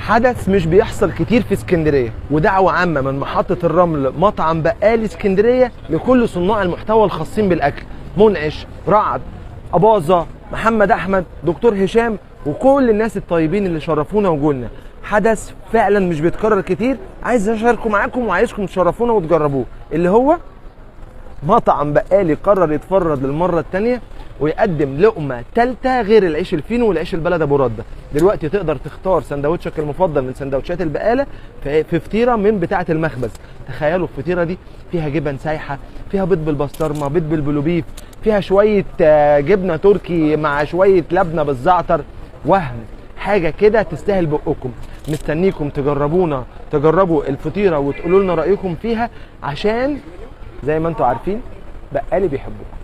حدث مش بيحصل كتير في اسكندريه، ودعوه عامه من محطه الرمل مطعم بقالي اسكندريه لكل صناع المحتوى الخاصين بالاكل، منعش، رعد، اباظه، محمد احمد، دكتور هشام، وكل الناس الطيبين اللي شرفونا وجولنا. حدث فعلا مش بيتكرر كتير، عايز اشاركه معاكم وعايزكم تشرفونا وتجربوه، اللي هو مطعم بقالي قرر يتفرد للمره الثانيه ويقدم لقمه ثالثه غير العيش الفينو والعيش البلد ابو رده. دلوقتي تقدر تختار سندوتشك المفضل من سندوتشات البقاله في فطيره من بتاعه المخبز. تخيلوا الفطيره دي فيها جبن سايحه، فيها بيض بالبسطرمه، بيض بالبلوبيف، فيها شويه جبنه تركي مع شويه لبنه بالزعتر، وهم حاجه كده تستاهل بقكم. مستنيكم تجربوا الفطيره وتقولوا لنا رايكم فيها، عشان زي ما انتم عارفين بقالي بيحبكم.